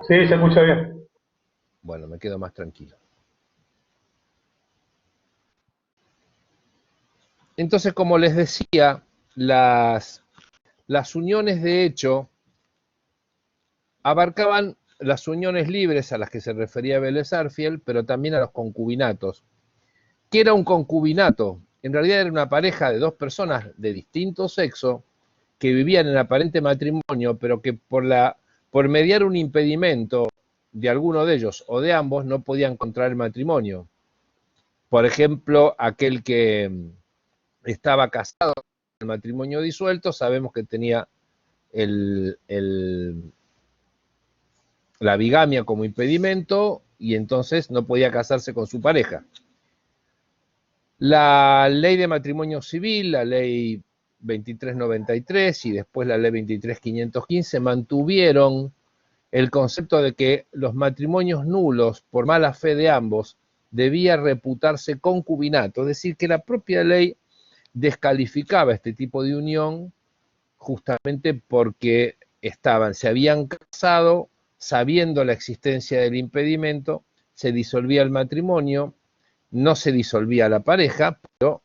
Sí, se escucha bien. Bueno, me quedo más tranquilo. Entonces, como les decía, las uniones de hecho abarcaban las uniones libres a las que se refería Vélez Sarsfield, pero también a los concubinatos. ¿Qué era un concubinato? En realidad era una pareja de dos personas de distinto sexo que vivían en aparente matrimonio, pero que por mediar un impedimento de alguno de ellos o de ambos no podían contraer matrimonio. Por ejemplo, aquel que estaba casado con el matrimonio disuelto, sabemos que tenía el, el, la bigamia como impedimento y entonces no podía casarse con su pareja. La ley de matrimonio civil, la ley 2393 y después la ley 23515 mantuvieron el concepto de que los matrimonios nulos por mala fe de ambos debía reputarse concubinato, es decir, que la propia ley descalificaba este tipo de unión justamente porque se habían casado sabiendo la existencia del impedimento, se disolvía el matrimonio, no se disolvía la pareja, pero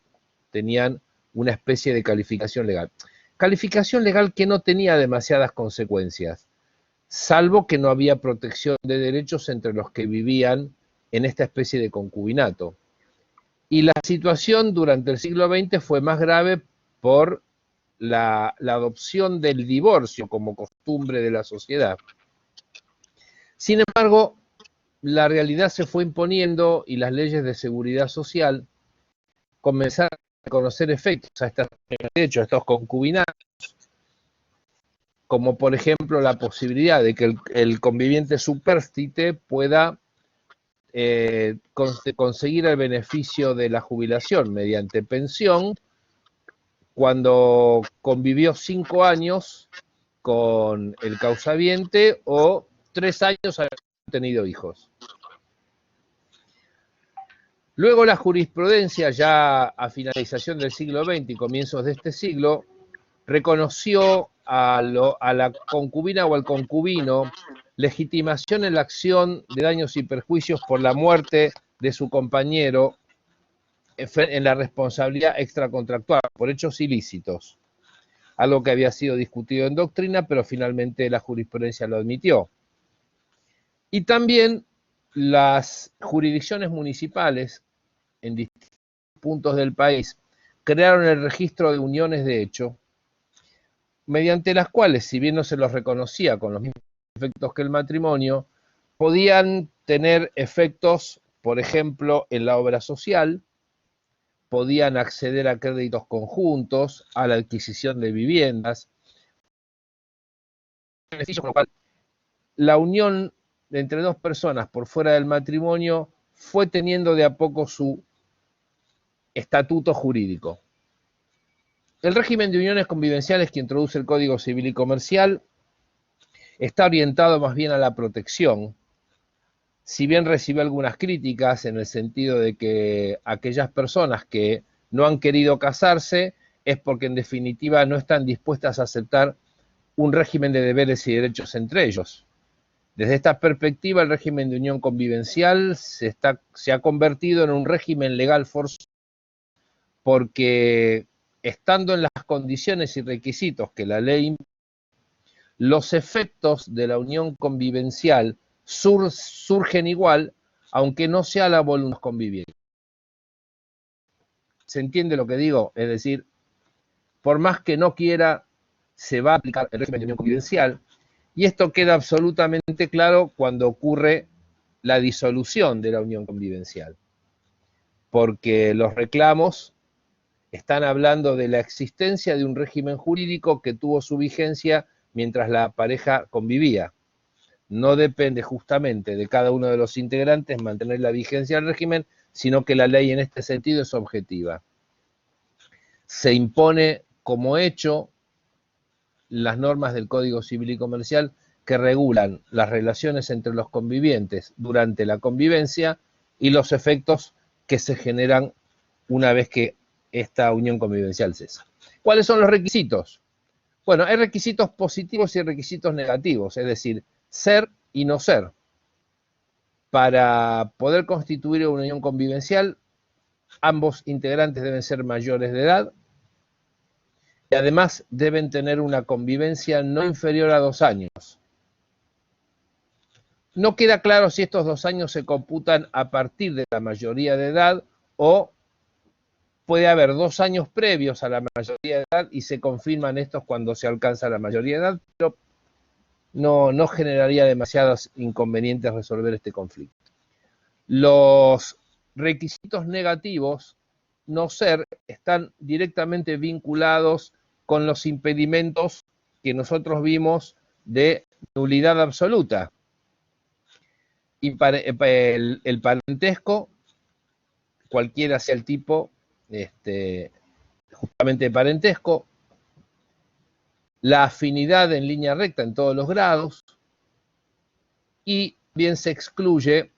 tenían una especie de calificación legal. Calificación legal que no tenía demasiadas consecuencias, salvo que no había protección de derechos entre los que vivían en esta especie de concubinato. Y la situación durante el siglo XX fue más grave por la adopción del divorcio como costumbre de la sociedad. Sin embargo, la realidad se fue imponiendo y las leyes de seguridad social comenzaron a reconocer efectos a estos concubinatos, como por ejemplo la posibilidad de que el conviviente superstite pueda conseguir el beneficio de la jubilación mediante pensión cuando convivió 5 años con el causaviente o 3 años haber tenido hijos. Luego la jurisprudencia, ya a finalización del siglo XX y comienzos de este siglo, reconoció a la concubina o al concubino legitimación en la acción de daños y perjuicios por la muerte de su compañero en la responsabilidad extracontractual por hechos ilícitos, algo que había sido discutido en doctrina, pero finalmente la jurisprudencia lo admitió. Y también las jurisdicciones municipales en distintos puntos del país crearon el registro de uniones de hecho, mediante las cuales, si bien no se los reconocía con los mismos efectos que el matrimonio, podían tener efectos, por ejemplo, en la obra social, podían acceder a créditos conjuntos, a la adquisición de viviendas, beneficios, con lo cual la unión entre dos personas por fuera del matrimonio fue teniendo de a poco su estatuto jurídico. El régimen de uniones convivenciales que introduce el Código Civil y Comercial está orientado más bien a la protección, si bien recibe algunas críticas en el sentido de que aquellas personas que no han querido casarse es porque en definitiva no están dispuestas a aceptar un régimen de deberes y derechos entre ellos. Desde esta perspectiva, el régimen de unión convivencial se ha convertido en un régimen legal forzoso porque estando en las condiciones y requisitos que la ley impone, los efectos de la unión convivencial surgen igual, aunque no sea la voluntad conviviente. ¿Se entiende lo que digo? Es decir, por más que no quiera, se va a aplicar el régimen de unión convivencial, y esto queda absolutamente claro cuando ocurre la disolución de la unión convivencial, porque los reclamos están hablando de la existencia de un régimen jurídico que tuvo su vigencia mientras la pareja convivía. No depende justamente de cada uno de los integrantes mantener la vigencia del régimen, sino que la ley en este sentido es objetiva. Se impone como hecho las normas del Código Civil y Comercial que regulan las relaciones entre los convivientes durante la convivencia y los efectos que se generan una vez que esta unión convivencial cesa. ¿Cuáles son los requisitos? Bueno, hay requisitos positivos y requisitos negativos, es decir, ser y no ser. Para poder constituir una unión convivencial, ambos integrantes deben ser mayores de edad y además deben tener una convivencia no inferior a 2 años. No queda claro si estos 2 años se computan a partir de la mayoría de edad o puede haber 2 años previos a la mayoría de edad y se confirman estos cuando se alcanza la mayoría de edad, pero no generaría demasiados inconvenientes resolver este conflicto. Los requisitos negativos, no ser, están directamente vinculados con los impedimentos que nosotros vimos de nulidad absoluta. El parentesco, cualquiera sea el tipo, justamente de parentesco, la afinidad en línea recta en todos los grados, y bien se excluye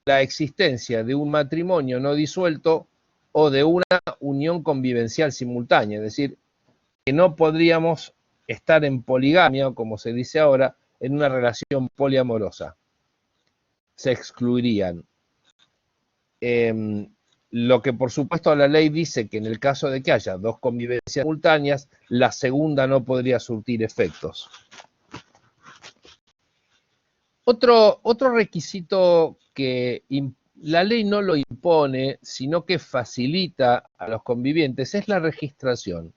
la existencia de un matrimonio no disuelto o de una unión convivencial simultánea, es decir, que no podríamos estar en poligamia, como se dice ahora, en una relación poliamorosa. Se excluirían. Lo que por supuesto la ley dice que en el caso de que haya 2 convivencias simultáneas, la segunda no podría surtir efectos. Otro requisito que la ley no lo impone, sino que facilita a los convivientes, es la registración.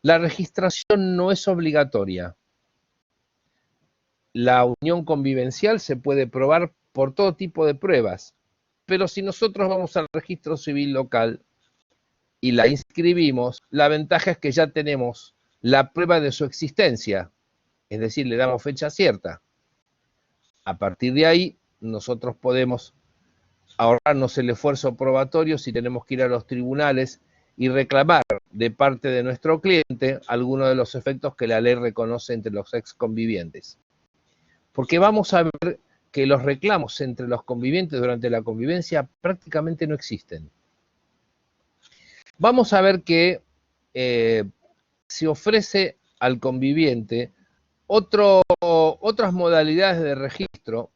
La registración no es obligatoria. La unión convivencial se puede probar por todo tipo de pruebas, pero si nosotros vamos al registro civil local y la inscribimos, la ventaja es que ya tenemos la prueba de su existencia, es decir, le damos fecha cierta. A partir de ahí, nosotros podemos ahorrarnos el esfuerzo probatorio si tenemos que ir a los tribunales y reclamar de parte de nuestro cliente algunos de los efectos que la ley reconoce entre los ex convivientes. Porque vamos a ver que los reclamos entre los convivientes durante la convivencia prácticamente no existen. Vamos a ver que se ofrece al conviviente otras modalidades de registro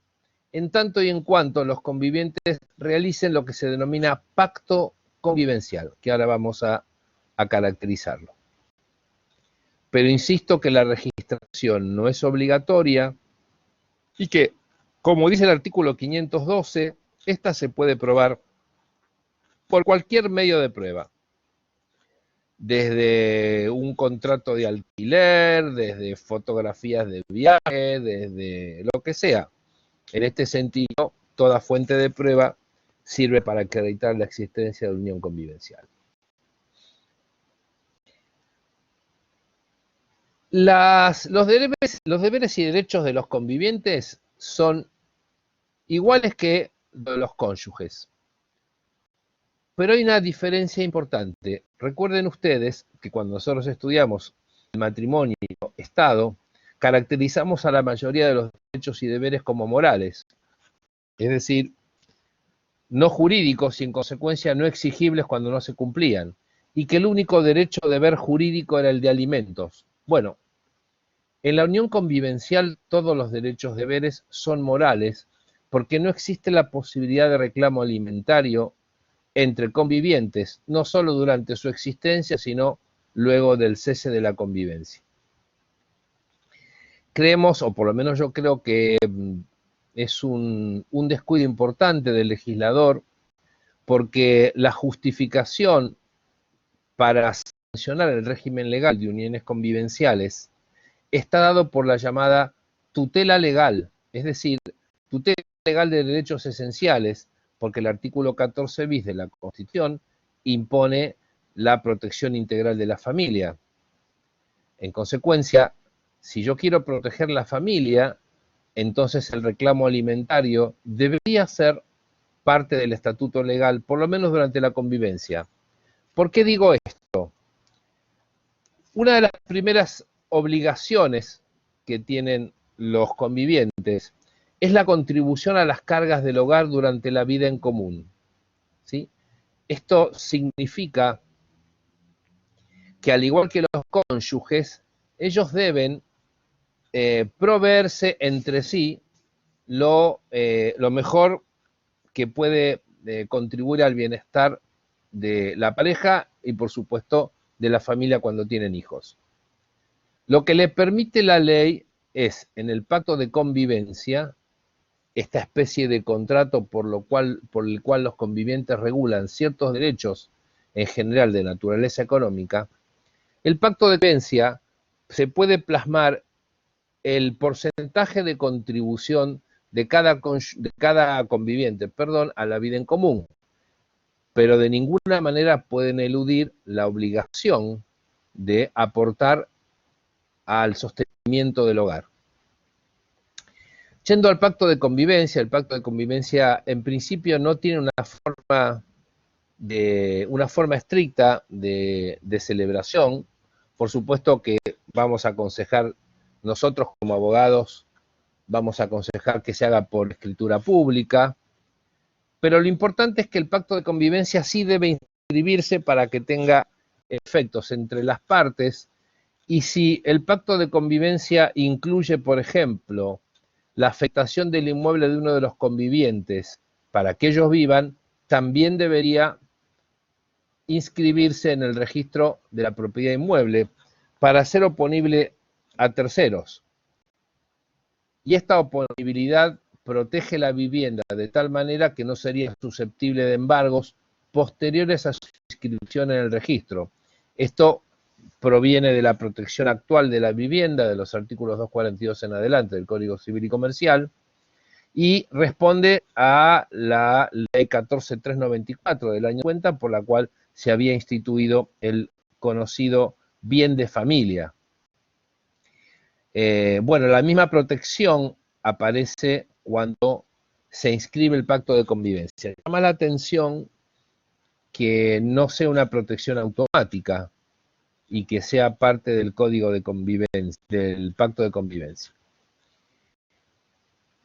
en tanto y en cuanto los convivientes realicen lo que se denomina pacto convivencial, que ahora vamos a caracterizarlo. Pero insisto que la registración no es obligatoria y que, como dice el artículo 512, esta se puede probar por cualquier medio de prueba. Desde un contrato de alquiler, desde fotografías de viaje, desde lo que sea. En este sentido, toda fuente de prueba sirve para acreditar la existencia de unión convivencial. Los deberes y derechos de los convivientes son iguales que de los cónyuges. Pero hay una diferencia importante. Recuerden ustedes que cuando nosotros estudiamos el matrimonio Estado, caracterizamos a la mayoría de los derechos y deberes como morales, es decir, no jurídicos y en consecuencia no exigibles cuando no se cumplían, y que el único derecho o deber jurídico era el de alimentos. Bueno, en la unión convivencial todos los derechos y deberes son morales porque no existe la posibilidad de reclamo alimentario entre convivientes, no solo durante su existencia, sino luego del cese de la convivencia. Creemos, o por lo menos yo creo que es un descuido importante del legislador, porque la justificación para sancionar el régimen legal de uniones convivenciales está dado por la llamada tutela legal, es decir, tutela legal de derechos esenciales, porque el artículo 14 bis de la Constitución impone la protección integral de la familia. En consecuencia, si yo quiero proteger la familia, entonces el reclamo alimentario debería ser parte del estatuto legal, por lo menos durante la convivencia. ¿Por qué digo esto? Una de las primeras obligaciones que tienen los convivientes es la contribución a las cargas del hogar durante la vida en común. ¿Sí? Esto significa que al igual que los cónyuges, ellos deben proveerse entre sí lo mejor que puede contribuir al bienestar de la pareja y, por supuesto, de la familia cuando tienen hijos. Lo que le permite la ley es, en el pacto de convivencia, esta especie de contrato por el cual los convivientes regulan ciertos derechos en general de naturaleza económica, el pacto de convivencia se puede plasmar el porcentaje de contribución de cada conviviente, a la vida en común, pero de ninguna manera pueden eludir la obligación de aportar al sostenimiento del hogar. Yendo al pacto de convivencia, el pacto de convivencia en principio no tiene una forma estricta de celebración. Por supuesto que vamos a aconsejar, nosotros como abogados, vamos a aconsejar que se haga por escritura pública, pero lo importante es que el pacto de convivencia sí debe inscribirse para que tenga efectos entre las partes, y si el pacto de convivencia incluye, por ejemplo, la afectación del inmueble de uno de los convivientes para que ellos vivan, también debería inscribirse en el registro de la propiedad inmueble para ser oponible a terceros. Y esta oponibilidad protege la vivienda de tal manera que no sería susceptible de embargos posteriores a su inscripción en el registro. Esto proviene de la protección actual de la vivienda, de los artículos 242 en adelante del Código Civil y Comercial, y responde a la Ley 14394 del año 50, por la cual se había instituido el conocido bien de familia. Bueno, la misma protección aparece cuando se inscribe el pacto de convivencia. Llama la atención que no sea una protección automática y que sea parte del código de convivencia, del pacto de convivencia.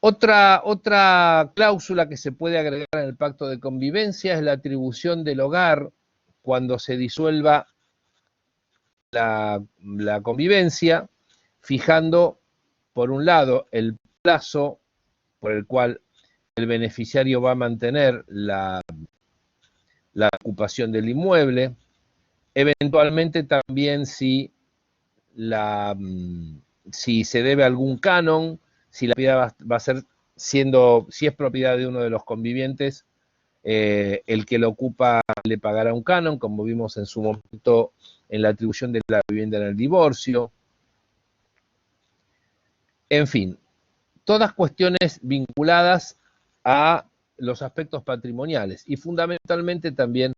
Otra cláusula que se puede agregar en el pacto de convivencia es la atribución del hogar cuando se disuelva la convivencia, fijando, por un lado, el plazo por el cual el beneficiario va a mantener la ocupación del inmueble, eventualmente también si se debe algún canon, si la propiedad va a ser si es propiedad de uno de los convivientes, el que lo ocupa le pagará un canon, como vimos en su momento en la atribución de la vivienda en el divorcio. En fin, todas cuestiones vinculadas a los aspectos patrimoniales y fundamentalmente también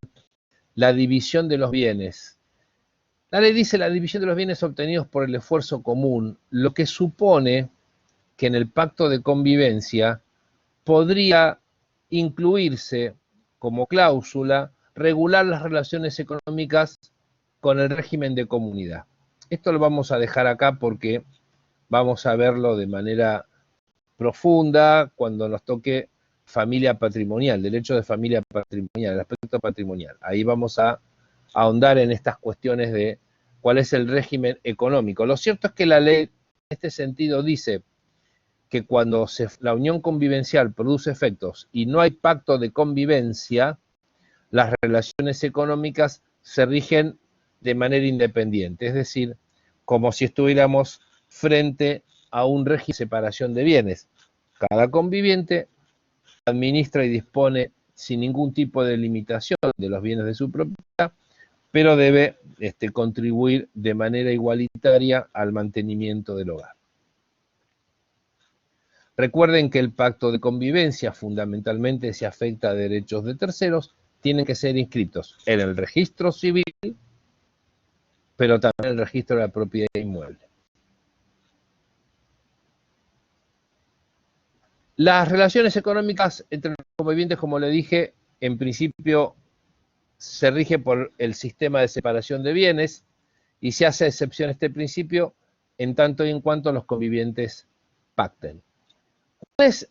la división de los bienes. La ley dice la división de los bienes obtenidos por el esfuerzo común, lo que supone que en el pacto de convivencia podría incluirse como cláusula regular las relaciones económicas con el régimen de comunidad. Esto lo vamos a dejar acá porque vamos a verlo de manera profunda cuando nos toque familia patrimonial, derecho de familia patrimonial, el aspecto patrimonial. Ahí vamos a ahondar en estas cuestiones de cuál es el régimen económico. Lo cierto es que la ley en este sentido dice que cuando la unión convivencial produce efectos y no hay pacto de convivencia, las relaciones económicas se rigen de manera independiente, es decir, como si estuviéramos frente a un régimen de separación de bienes. Cada conviviente administra y dispone sin ningún tipo de limitación de los bienes de su propiedad, pero debe contribuir de manera igualitaria al mantenimiento del hogar. Recuerden que el pacto de convivencia fundamentalmente se afecta a derechos de terceros, tienen que ser inscritos en el registro civil, pero también en el registro de la propiedad inmueble. Las relaciones económicas entre los convivientes, como le dije, en principio se rige por el sistema de separación de bienes y se hace excepción a este principio en tanto y en cuanto los convivientes pacten. ¿Cuál es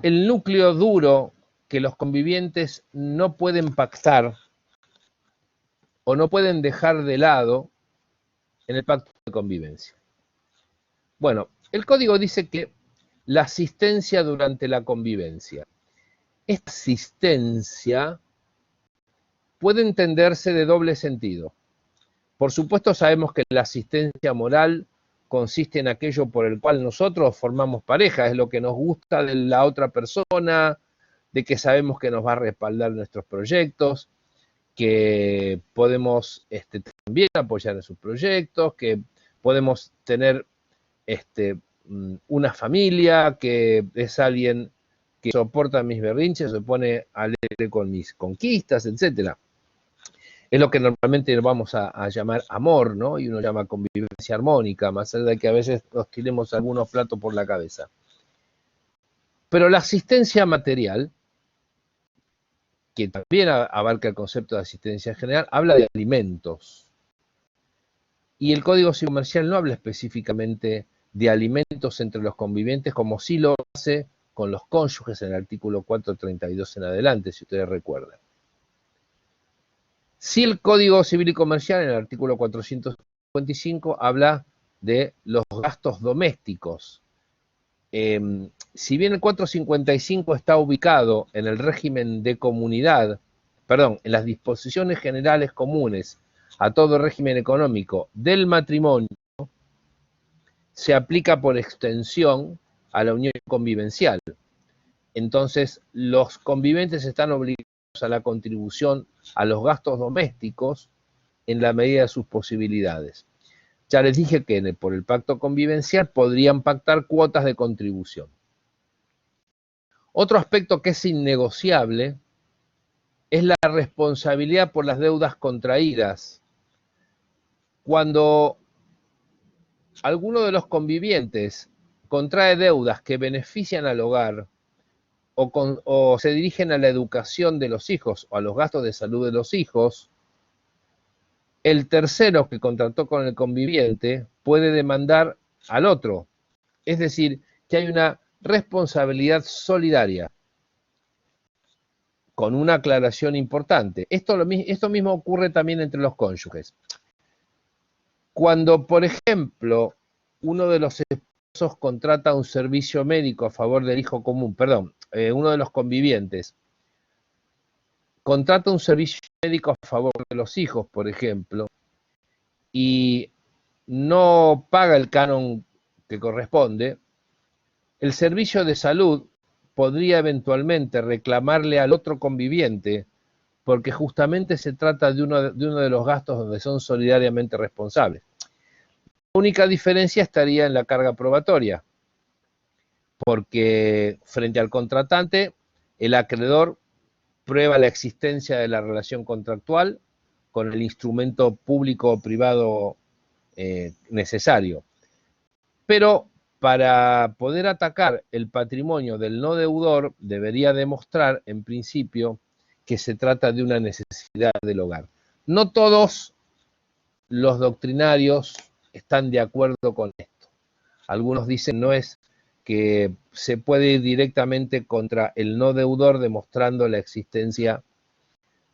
el núcleo duro que los convivientes no pueden pactar o no pueden dejar de lado en el pacto de convivencia? Bueno, el código dice que la asistencia durante la convivencia. Esta asistencia puede entenderse de doble sentido. Por supuesto, sabemos que la asistencia moral consiste en aquello por el cual nosotros formamos pareja, es lo que nos gusta de la otra persona, de que sabemos que nos va a respaldar nuestros proyectos, que podemos también apoyar en sus proyectos, que podemos tener una familia, que es alguien que soporta mis berrinches, se pone alegre con mis conquistas, etcétera. Es lo que normalmente vamos a llamar amor, ¿no? Y uno llama convivencia armónica, más allá de que a veces nos tiremos algunos platos por la cabeza. Pero la asistencia material, que también abarca el concepto de asistencia general, habla de alimentos. Y el Código Civil Comercial no habla específicamente de alimentos entre los convivientes, como sí lo hace con los cónyuges en el artículo 432 en adelante, si ustedes recuerdan. Sí, el Código Civil y Comercial, en el artículo 455, habla de los gastos domésticos. Si bien el 455 está ubicado en el régimen de comunidad, perdón, en las disposiciones generales comunes a todo régimen económico del matrimonio, se aplica por extensión a la unión convivencial. Entonces, los conviventes están obligados a la contribución a los gastos domésticos en la medida de sus posibilidades. Ya les dije que por el pacto convivencial podrían pactar cuotas de contribución. Otro aspecto que es innegociable es la responsabilidad por las deudas contraídas. Cuando alguno de los convivientes contrae deudas que benefician al hogar o se dirigen a la educación de los hijos o a los gastos de salud de los hijos, el tercero que contrató con el conviviente puede demandar al otro. Es decir, que hay una responsabilidad solidaria, con una aclaración importante. Esto mismo ocurre también entre los cónyuges. Cuando, por ejemplo, uno de los esposos contrata un servicio médico a favor del hijo común, uno de los convivientes contrata un servicio médico a favor de los hijos, por ejemplo, y no paga el canon que corresponde, el servicio de salud podría eventualmente reclamarle al otro conviviente, porque justamente se trata de uno de los gastos donde son solidariamente responsables. La única diferencia estaría en la carga probatoria, porque frente al contratante, el acreedor prueba la existencia de la relación contractual con el instrumento público o privado necesario. Pero para poder atacar el patrimonio del no deudor, debería demostrar, en principio, que se trata de una necesidad del hogar. No todos los doctrinarios están de acuerdo con esto. Algunos dicen no es que se puede ir directamente contra el no deudor demostrando la existencia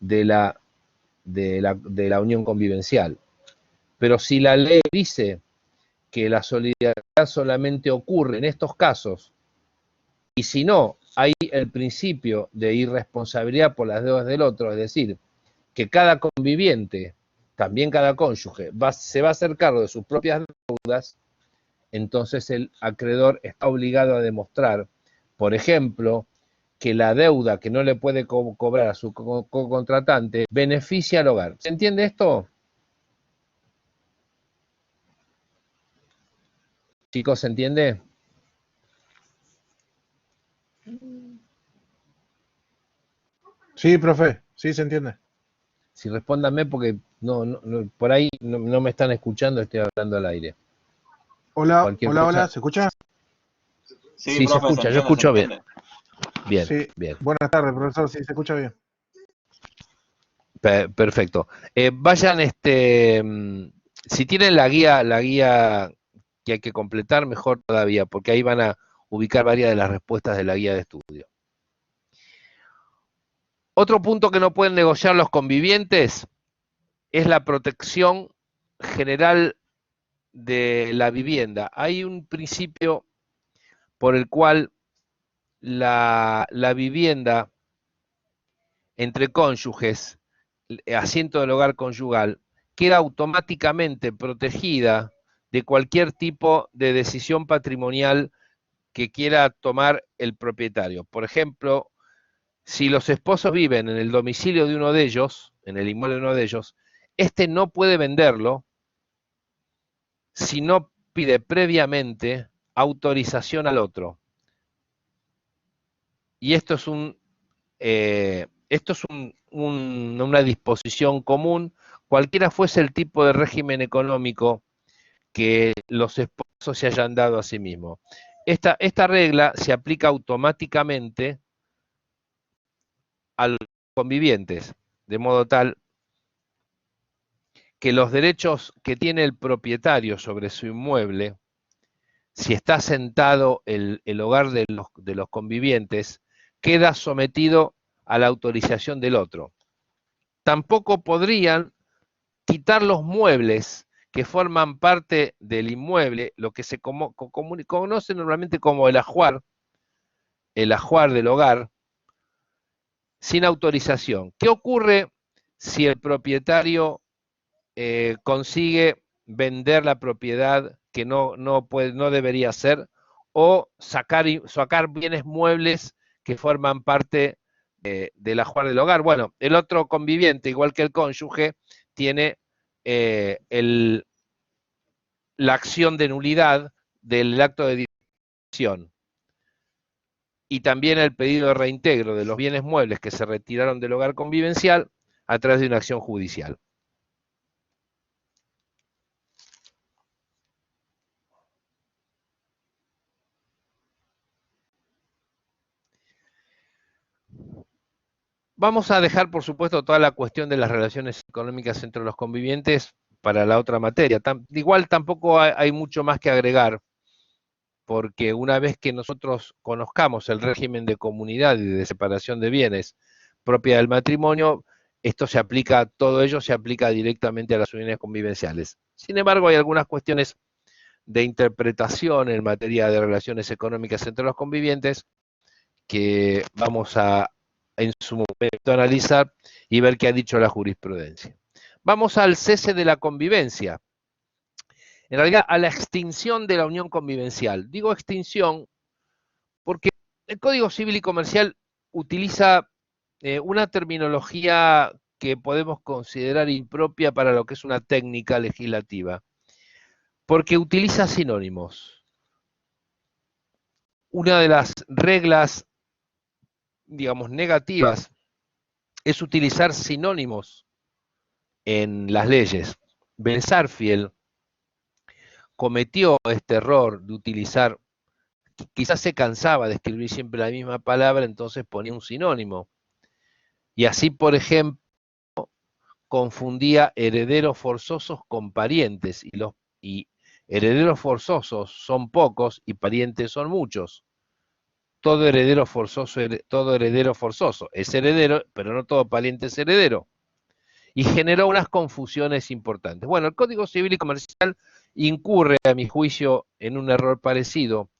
de la unión convivencial. Pero si la ley dice que la solidaridad solamente ocurre en estos casos, y si no, hay el principio de irresponsabilidad por las deudas del otro, es decir, que cada conviviente, también cada cónyuge, se va a hacer cargo de sus propias deudas, entonces el acreedor está obligado a demostrar, por ejemplo, que la deuda que no le puede cobrar a su contratante beneficia al hogar. ¿Se entiende esto? Chicos, ¿se entiende? Sí, profe, sí se entiende. Si respóndanme porque por ahí no me están escuchando, estoy hablando al aire. Hola, Cualquier hola, cosa. hola, ¿se escucha? Sí, se escucha, yo escucho bien. Bien, sí. Bien. Buenas tardes, profesor, sí, se escucha bien. Perfecto. Vayan, si tienen la guía que hay que completar, mejor todavía, porque ahí van a ubicar varias de las respuestas de la guía de estudio. Otro punto que no pueden negociar los convivientes es la protección general de la vivienda. Hay un principio por el cual la vivienda entre cónyuges, asiento del hogar conyugal, queda automáticamente protegida de cualquier tipo de decisión patrimonial que quiera tomar el propietario. Por ejemplo, si los esposos viven en el domicilio de uno de ellos, en el inmueble de uno de ellos, este no puede venderlo si no pide previamente autorización al otro. Y esto es una disposición común, cualquiera fuese el tipo de régimen económico que los esposos se hayan dado a sí mismos. Esta regla se aplica automáticamente a los convivientes, de modo tal que los derechos que tiene el propietario sobre su inmueble, si está asentado el hogar de los convivientes, queda sometido a la autorización del otro. Tampoco podrían quitar los muebles que forman parte del inmueble, lo que se conoce normalmente como el ajuar del hogar, sin autorización. ¿Qué ocurre si el propietario consigue vender la propiedad que no debería hacer, o sacar bienes muebles que forman parte del ajuar del hogar? Bueno, el otro conviviente, igual que el cónyuge, tiene la acción de nulidad del acto de división, y también el pedido de reintegro de los bienes muebles que se retiraron del hogar convivencial a través de una acción judicial. Vamos a dejar, por supuesto, toda la cuestión de las relaciones económicas entre los convivientes para la otra materia. Igual tampoco hay mucho más que agregar, porque una vez que nosotros conozcamos el régimen de comunidad y de separación de bienes propia del matrimonio, todo ello se aplica directamente a las uniones convivenciales. Sin embargo, hay algunas cuestiones de interpretación en materia de relaciones económicas entre los convivientes que vamos a en su momento analizar y ver qué ha dicho la jurisprudencia. Vamos al cese de la convivencia. En realidad, a la extinción de la unión convivencial. Digo extinción porque el Código Civil y Comercial utiliza una terminología que podemos considerar impropia para lo que es una técnica legislativa, porque utiliza sinónimos. Una de las reglas, digamos, negativas es utilizar sinónimos en las leyes. Ben-Sarfield cometió este error de utilizar, quizás se cansaba de escribir siempre la misma palabra, entonces ponía un sinónimo. Y así, por ejemplo, confundía herederos forzosos con parientes, y herederos forzosos son pocos y parientes son muchos. Todo heredero forzoso es heredero, pero no todo pariente es heredero. Y generó unas confusiones importantes. Bueno, el Código Civil y Comercial incurre, a mi juicio, en un error parecido,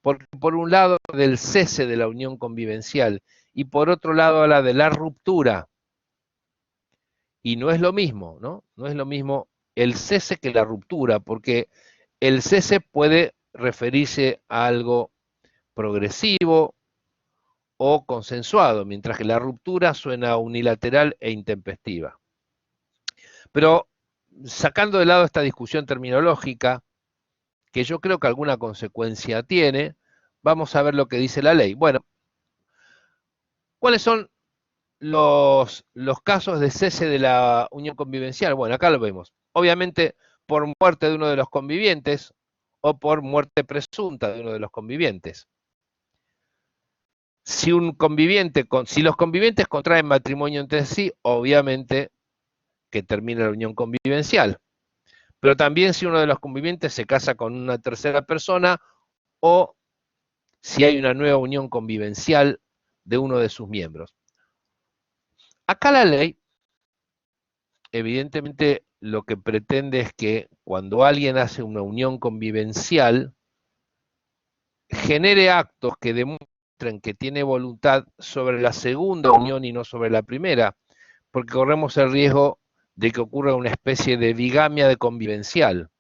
porque por un lado del cese de la unión convivencial y por otro lado habla de la ruptura. Y no es lo mismo, ¿no? No es lo mismo el cese que la ruptura, porque el cese puede referirse a algo progresivo o consensuado, mientras que la ruptura suena unilateral e intempestiva. Pero sacando de lado esta discusión terminológica, que yo creo que alguna consecuencia tiene, vamos a ver lo que dice la ley. Bueno, ¿cuáles son los casos de cese de la unión convivencial? Bueno, acá lo vemos. Obviamente, por muerte de uno de los convivientes o por muerte presunta de uno de los convivientes. Si los convivientes contraen matrimonio entre sí, obviamente que termina la unión convivencial. Pero también si uno de los convivientes se casa con una tercera persona, o si hay una nueva unión convivencial de uno de sus miembros. Acá la ley, evidentemente, lo que pretende es que cuando alguien hace una unión convivencial, genere actos que demuestren que tiene voluntad sobre la segunda unión y no sobre la primera, porque corremos el riesgo de que ocurra una especie de bigamia de convivencial.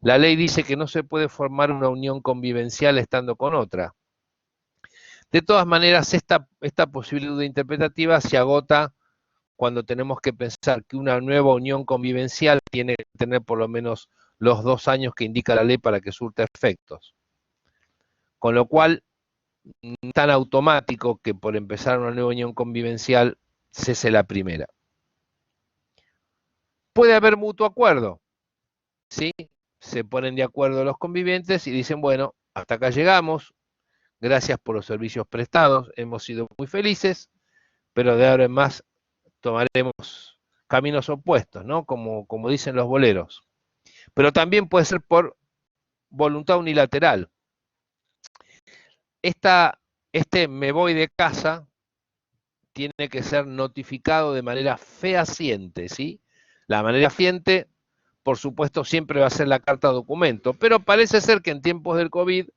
La ley dice que no se puede formar una unión convivencial estando con otra. De todas maneras, esta posibilidad interpretativa se agota cuando tenemos que pensar que una nueva unión convivencial tiene que tener por lo menos los 2 años que indica la ley para que surta efectos. Con lo cual, no es tan automático que por empezar una nueva unión convivencial cese la primera. Puede haber mutuo acuerdo, ¿sí? Se ponen de acuerdo los convivientes y dicen, bueno, hasta acá llegamos, gracias por los servicios prestados, hemos sido muy felices, pero de ahora en más tomaremos caminos opuestos, ¿no? Como dicen los boleros. Pero también puede ser por voluntad unilateral. Este me voy de casa tiene que ser notificado de manera fehaciente, ¿sí? La manera fehaciente, por supuesto, siempre va a ser la carta documento, pero parece ser que en tiempos del COVID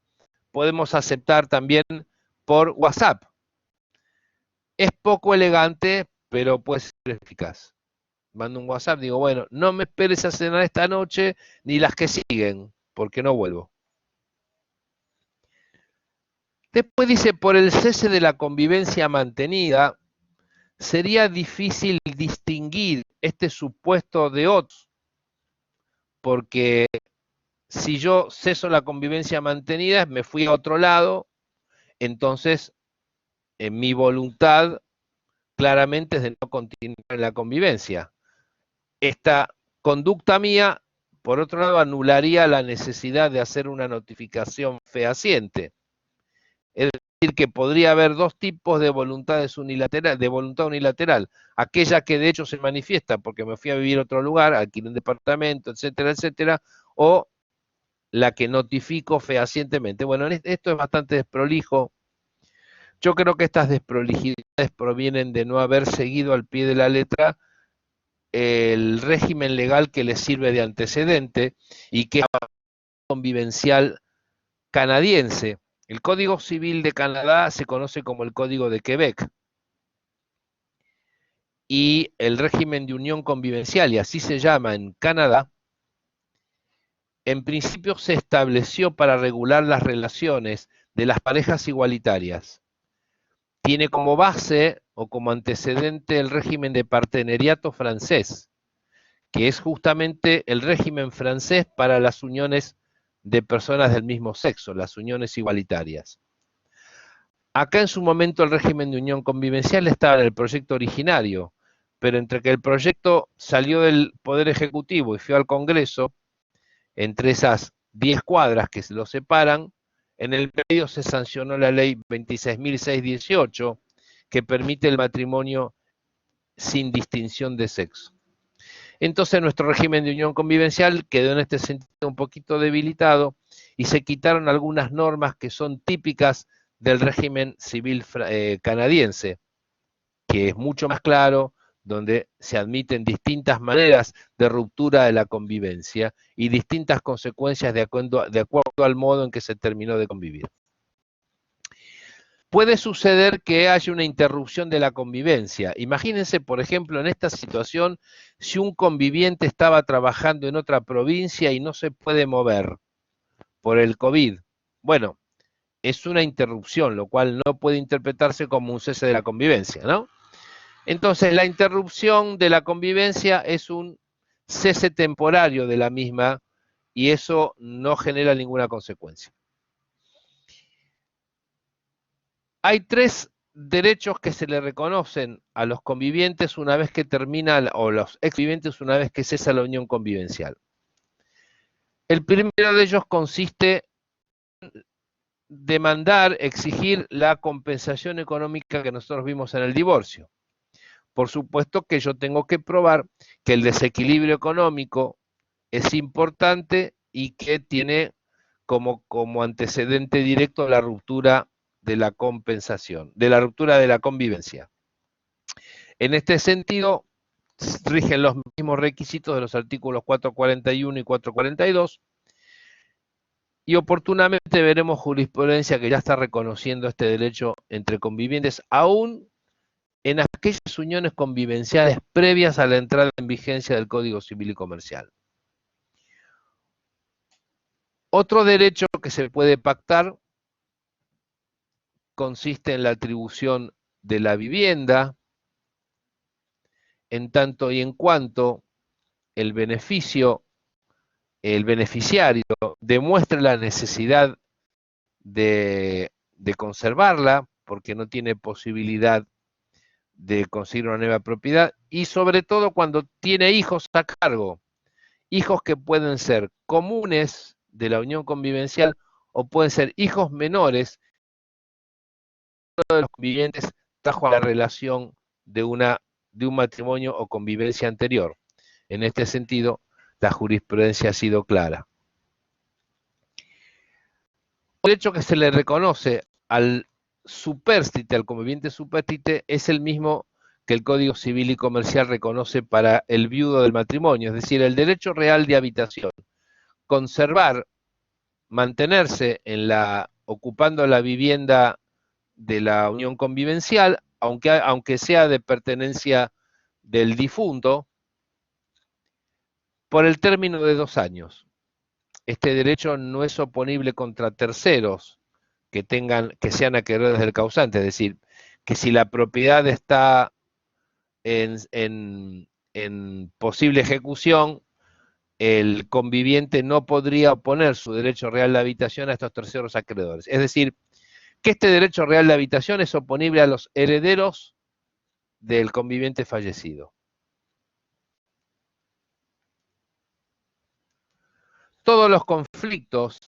podemos aceptar también por WhatsApp. Es poco elegante, pero puede ser eficaz. Mando un WhatsApp, digo, bueno, no me esperes a cenar esta noche ni las que siguen, porque no vuelvo. Después dice, por el cese de la convivencia mantenida, sería difícil distinguir este supuesto de otros, porque si yo ceso la convivencia mantenida, me fui a otro lado, entonces en mi voluntad claramente es de no continuar en la convivencia. Esta conducta mía, por otro lado, anularía la necesidad de hacer una notificación fehaciente. Es decir, que podría haber dos tipos de voluntades unilateral, de voluntad unilateral. Aquella que de hecho se manifiesta porque me fui a vivir a otro lugar, alquilé un departamento, etcétera, etcétera, o la que notifico fehacientemente. Bueno, esto es bastante desprolijo. Yo creo que estas desprolijidades provienen de no haber seguido al pie de la letra el régimen legal que les sirve de antecedente y que es convivencial canadiense. El Código Civil de Canadá se conoce como el Código de Quebec y el régimen de unión convivencial, y así se llama en Canadá, en principio se estableció para regular las relaciones de las parejas igualitarias. Tiene como base o como antecedente el régimen de partenariato francés, que es justamente el régimen francés para las uniones de personas del mismo sexo, las uniones igualitarias. Acá en su momento el régimen de unión convivencial estaba en el proyecto originario, pero entre que el proyecto salió del Poder Ejecutivo y fue al Congreso, entre esas 10 cuadras que se lo separan, en el medio se sancionó la ley 26.618, que permite el matrimonio sin distinción de sexo. Entonces nuestro régimen de unión convivencial quedó en este sentido un poquito debilitado y se quitaron algunas normas que son típicas del régimen civil canadiense, que es mucho más claro, donde se admiten distintas maneras de ruptura de la convivencia y distintas consecuencias de acuerdo al modo en que se terminó de convivir. Puede suceder que haya una interrupción de la convivencia. Imagínense, por ejemplo, en esta situación, si un conviviente estaba trabajando en otra provincia y no se puede mover por el COVID. Bueno, es una interrupción, lo cual no puede interpretarse como un cese de la convivencia, ¿no? Entonces, la interrupción de la convivencia es un cese temporario de la misma y eso no genera ninguna consecuencia. Hay 3 derechos que se le reconocen a los convivientes una vez que termina, o los exvivientes una vez que cesa la unión convivencial. El primero de ellos consiste en demandar, exigir la compensación económica que nosotros vimos en el divorcio. Por supuesto que yo tengo que probar que el desequilibrio económico es importante y que tiene como antecedente directo la ruptura de la compensación, de la ruptura de la convivencia. En este sentido, rigen los mismos requisitos de los artículos 441 y 442, Y oportunamente veremos jurisprudencia que ya está reconociendo este derecho entre convivientes, aún en aquellas uniones convivenciales previas a la entrada en vigencia del Código Civil y Comercial. Otro derecho que se puede pactar consiste en la atribución de la vivienda, en tanto y en cuanto el beneficiario demuestre la necesidad de conservarla, porque no tiene posibilidad de conseguir una nueva propiedad, y sobre todo cuando tiene hijos a cargo, hijos que pueden ser comunes de la unión convivencial o pueden ser hijos menores de los convivientes trajo a la relación de un matrimonio o convivencia anterior. En este sentido, la jurisprudencia ha sido clara. El derecho que se le reconoce al supérstite, al conviviente supérstite, es el mismo que el Código Civil y Comercial reconoce para el viudo del matrimonio, es decir, el derecho real de habitación. Conservar, mantenerse ocupando la vivienda de la unión convivencial, aunque sea de pertenencia del difunto, por el término de 2 años. Este derecho no es oponible contra terceros que sean acreedores del causante, es decir, que si la propiedad está en posible ejecución, el conviviente no podría oponer su derecho real de habitación a estos terceros acreedores. Es decir, que este derecho real de habitación es oponible a los herederos del conviviente fallecido. Todos los conflictos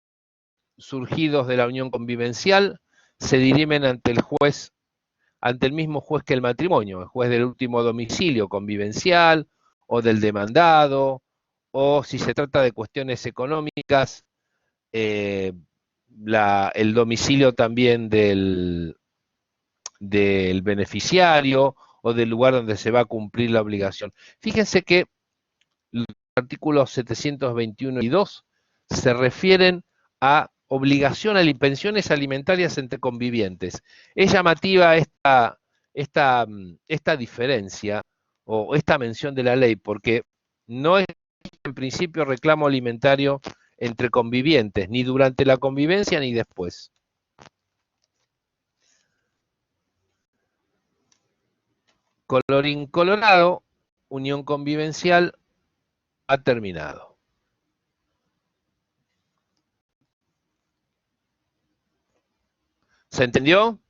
surgidos de la unión convivencial se dirimen ante el mismo juez que el matrimonio, el juez del último domicilio convivencial o del demandado, o si se trata de cuestiones económicas, el domicilio también del beneficiario o del lugar donde se va a cumplir la obligación. Fíjense que los artículos 721 y 2 se refieren a obligación a pensiones alimentarias entre convivientes. Es llamativa esta diferencia o esta mención de la ley, porque no es en principio reclamo alimentario entre convivientes, ni durante la convivencia ni después. Colorín colorado, unión convivencial ha terminado. ¿Se entendió?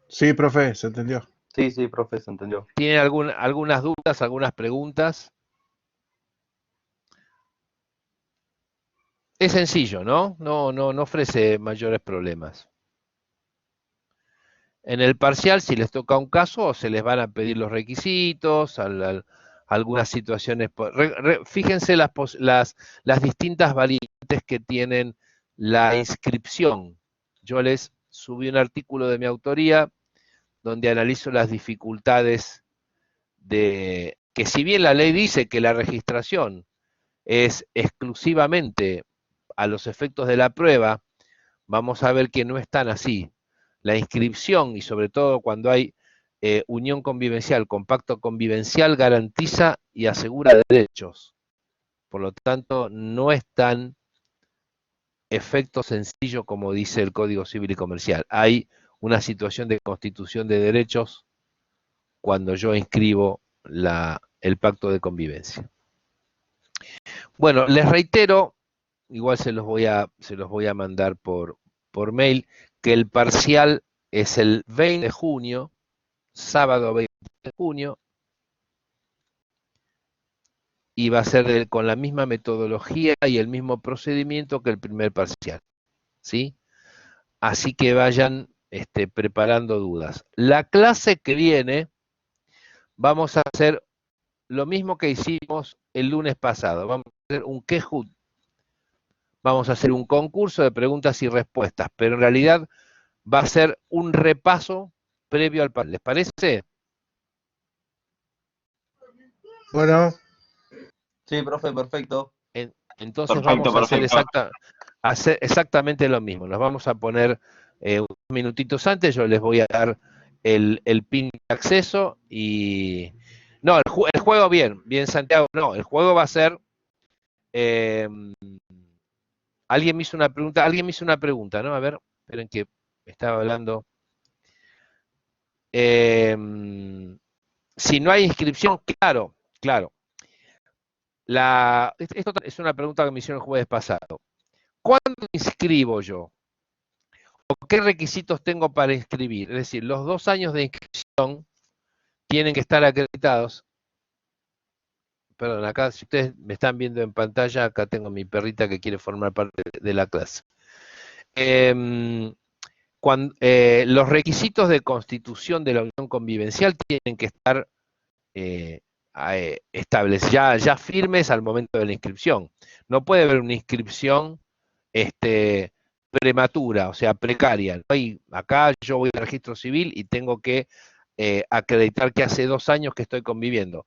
Sí, profe, se entendió. Sí, profe, se entendió. ¿Tienen algunas dudas, algunas preguntas? Es sencillo, ¿no? No ofrece mayores problemas. En el parcial, si les toca un caso, se les van a pedir los requisitos, algunas situaciones. Fíjense las distintas variantes que tienen la inscripción. Yo les subí un artículo de mi autoría donde analizo las dificultades de que, si bien la ley dice que la registración es exclusivamente a los efectos de la prueba, vamos a ver que no es tan así. La inscripción, y sobre todo cuando hay unión convivencial, compacto convivencial, garantiza y asegura derechos. Por lo tanto, no es tan efecto sencillo como dice el Código Civil y Comercial. Hay una situación de constitución de derechos cuando yo inscribo el pacto de convivencia. Bueno, les reitero, igual se los voy a mandar por mail, que el parcial es el 20 de junio, sábado 20 de junio, y va a ser con la misma metodología y el mismo procedimiento que el primer parcial, ¿sí? Así que vayan preparando dudas. La clase que viene vamos a hacer lo mismo que hicimos el lunes pasado. Vamos a hacer un Quejut. Vamos a hacer un concurso de preguntas y respuestas, pero en realidad va a ser un repaso previo al parcial. ¿Les parece? Bueno. Sí, profe, perfecto. Entonces Perfecto, vamos a hacer, perfecto. exactamente lo mismo. Nos vamos a poner unos minutitos antes, yo les voy a dar el pin de acceso y... No, el juego bien Santiago, no, el juego va a ser... alguien me hizo una pregunta, ¿no? A ver, esperen que estaba hablando. Si no hay inscripción, claro. Esto es una pregunta que me hicieron el jueves pasado. ¿Cuándo me inscribo yo? ¿O qué requisitos tengo para inscribir? Es decir, los 2 años de inscripción tienen que estar acreditados. Perdón, acá si ustedes me están viendo en pantalla, acá tengo mi perrita que quiere formar parte de la clase. Los requisitos de constitución de la unión convivencial tienen que estar establecidos, ya firmes al momento de la inscripción. No puede haber una inscripción prematura, o sea, precaria. Acá yo voy al registro civil y tengo que acreditar que hace 2 años que estoy conviviendo.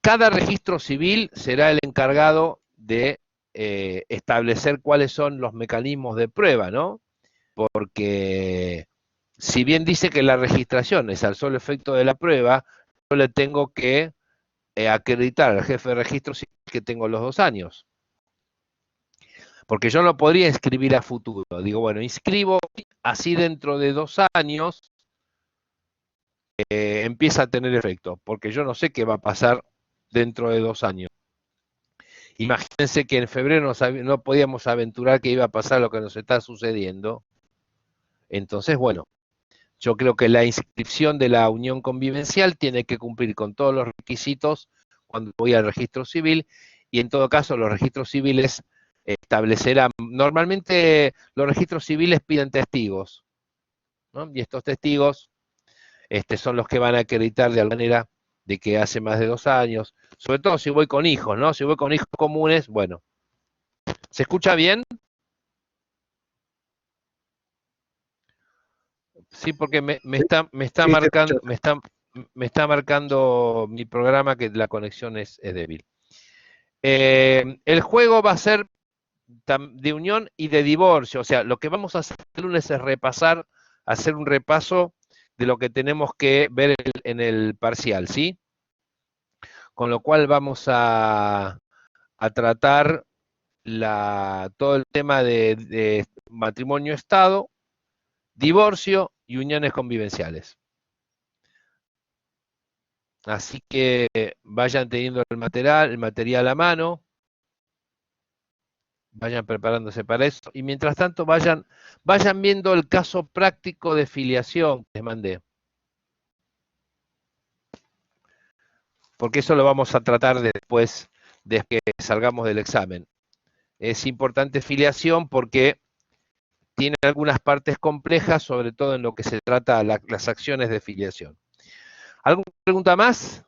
Cada registro civil será el encargado de establecer cuáles son los mecanismos de prueba, ¿no? Porque si bien dice que la registración es al solo efecto de la prueba, yo le tengo que acreditar al jefe de registro civil que tengo los 2 años. Porque yo no podría inscribir a futuro. Digo, bueno, inscribo, así dentro de 2 años empieza a tener efecto, porque yo no sé qué va a pasar dentro de 2 años. Imagínense que en febrero no podíamos aventurar que iba a pasar lo que nos está sucediendo. Entonces, bueno, yo creo que la inscripción de la unión convivencial tiene que cumplir con todos los requisitos cuando voy al registro civil, y en todo caso los registros civiles establecerán, normalmente los registros civiles piden testigos, ¿no? Y estos testigos son los que van a acreditar de alguna manera de que hace más de 2 años, sobre todo si voy con hijos, ¿no? Si voy con hijos comunes, bueno. ¿Se escucha bien? Sí, porque me está Sí, te escucho. marcando mi programa que la conexión es débil. El juego va a ser de unión y de divorcio, o sea, lo que vamos a hacer el lunes es hacer un repaso de lo que tenemos que ver en el parcial, ¿sí? Con lo cual vamos a tratar todo el tema de matrimonio-estado, divorcio y uniones convivenciales. Así que vayan teniendo el material a mano, vayan preparándose para eso, y mientras tanto vayan viendo el caso práctico de filiación que les mandé. Porque eso lo vamos a tratar después de que salgamos del examen. Es importante filiación porque tiene algunas partes complejas, sobre todo en lo que se trata las acciones de filiación. ¿Alguna pregunta más?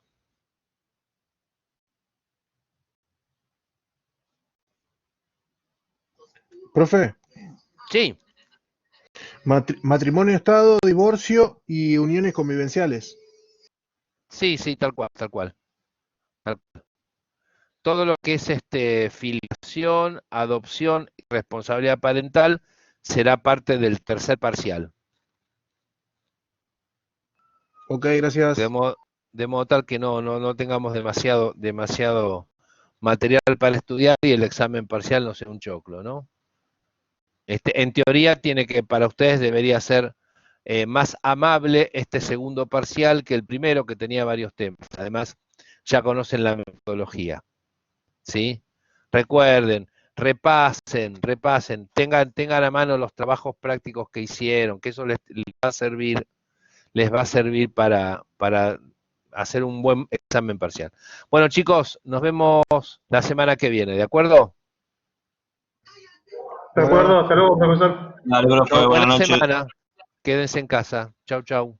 Profe, Sí, matrimonio, estado, divorcio y uniones convivenciales. sí, tal cual, tal cual. Todo lo que es filiación, adopción y responsabilidad parental será parte del tercer parcial. Ok, gracias. De modo tal que no tengamos demasiado material para estudiar y el examen parcial no sea un choclo, ¿no? En teoría para ustedes debería ser más amable este segundo parcial que el primero, que tenía varios temas. Además, ya conocen la metodología, ¿sí? Recuerden, repasen, tengan a mano los trabajos prácticos que hicieron, que eso les va a servir para hacer un buen examen parcial. Bueno, chicos, nos vemos la semana que viene, ¿de acuerdo? De Bueno. acuerdo, hasta luego, profesor. Dale, profe, Buena buenas noches. semana. Quédense en casa. Chau, chau.